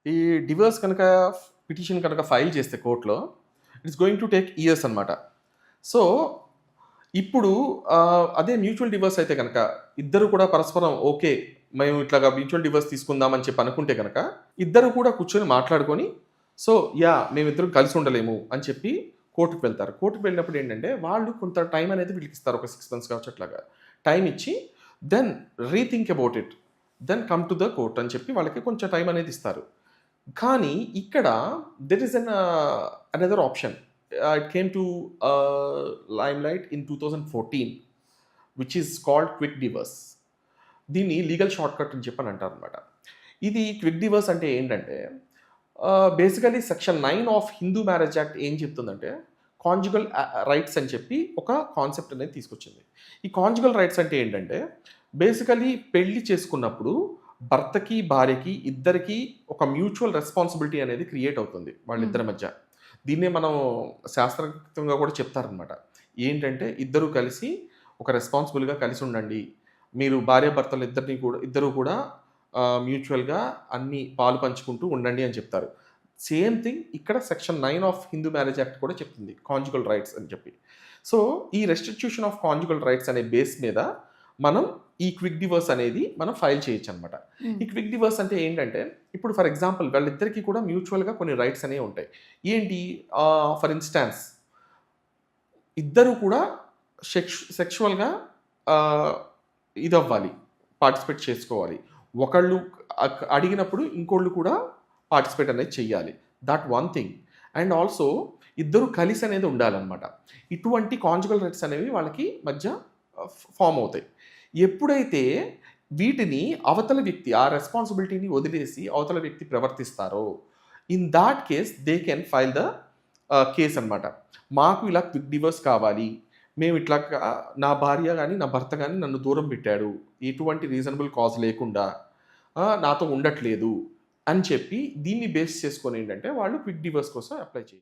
ఈ డివోర్స్ కనుక పిటిషన్ కనుక ఫైల్ చేస్తే కోర్ట్‌లో it's going to take years అనమాట. సో, ఇప్పుడు అదే మ్యూచువల్ డివోర్స్ అయితే గనక ఇద్దరు కూడా పరస్పరం ఓకే. మేము ఇట్లాగా మ్యూచువల్ డివోర్స్ తీసుకుందాం అని చెప్పి అనుకుంటే గనక, ఇద్దరు కూడా కూర్చొని మాట్లాడుకొని, సో, మేమిద్దరం కలిసి ఉండలేము అని చెప్పి కోర్ట్‌కి వెళ్తారు. కోర్ట్‌కి వెళ్ళినప్పుడు ఏంటంటే, వాళ్ళు కొంత టైం అనేది వీళ్ళకిస్తారు. ఒక 6 మంత్స్ కావచ్చు అట్లాగా. టైం ఇచ్చి, then rethink about it. Then come to the court అని చెప్పి వాళ్ళకి కొంచెం టైం అనేది ఇస్తారు. కానీ ఇక్కడ there is another option. It came to limelight in 2014 which is called quick divorce. దీన్ని లీగల్ షార్ట్‌కట్ అని చెప్పని అంటారనమాట. ఇది క్విక్ డివోర్స్ అంటే ఏంటంటే basically section 9 of Hindu marriage act ఏం చెప్తుందంటే కాంజుగల్ రైట్స్ అని చెప్పి ఒక కాన్సెప్ట్ అనేది తీసుకొచ్చింది. ఈ కాంజుగల్ రైట్స్ అంటే ఏంటంటే బేసికల్లీ పెళ్లి చేసుకున్నప్పుడు భర్తకి, భార్యకి ఇద్దరికీ ఒక మ్యూచువల్ రెస్పాన్సిబిలిటీ అనేది క్రియేట్ అవుతుంది హ్మ్. వాళ్ళిద్దరి మధ్య. దీన్నే మనం శాస్త్రయుక్తంగా కూడా చెప్తారనమాట. ఏంటంటే ఇద్దరు కలిసి ఒక రెస్పాన్సిబుల్‌గా కలిసి ఉండండి. మీరు భార్యాభర్తలు ఇద్దరు కూడా మ్యూచువల్‌గా అన్ని పాలు పంచుకుంటూ ఉండండి అని చెప్తారు. సేమ్ థింగ్ ఇక్కడ section 9 of Hindu marriage act కూడా చెప్తుంది. కాంజుగల్ రైట్స్ అని చెప్పి. సో, ఈ రెస్టిట్యూషన్ ఆఫ్ కాంజుగల్ రైట్స్ అనే బేస్ మీద మనం ఈ క్విక్ డివోర్స్ అనేది మనం ఫైల్ చేయొచ్చనమాట. హ్మ్. ఈ క్విక్ డివోర్స్ అంటే ఏంటంటే, ఇప్పుడు ఫర్ ఎగ్జాంపుల్ వాళ్ళిద్దరికీ కూడా మ్యూచువల్‌గా కొన్ని రైట్స్ అనేవి ఉంటాయి. ఏంటి ఫర్ ఇన్‌స్టాన్స్ ఇద్దరు కూడా సెక్షువల్‌గా ఆహ్, ఇదవ్వాలి. పార్టిసిపేట్ చేసుకోవాలి. ఒకళ్ళు అడిగినప్పుడు ఇంకోళ్ళు కూడా పార్టిసిపేట్ అనేది చెయ్యాలి. That one thing. And also ఇద్దరు కలిసి అనేది ఉండాలనమాట. ఇటువంటి కాంజుగల్ రైట్స్ అనేవి వాళ్ళకి మధ్య ఫార్మ్ అవుతాయి. ఎప్పుడైతే వీటిని అవతల వ్యక్తి ఆ రెస్పాన్సిబిలిటీని వదిలేసి అవతల వ్యక్తి ప్రవర్తిస్తారో, in that case they can file the case అనమాట. మాకు ఇలా క్విక్ డివోర్స్ కావాలి. మేము ఇట్లాగా నా భార్య గాని, నా భర్త గాని నన్ను దూరం పెట్టాడు. ఎటువంటి రీజనబుల్ కాజ్ లేకుండా నాతో ఉండట్లేదు అని చెప్పి దీన్ని బేస్ చేసుకొని ఏంటంటే వాళ్ళు క్విక్ డివోర్స్ కోసం అప్లై చేయొచ్చు.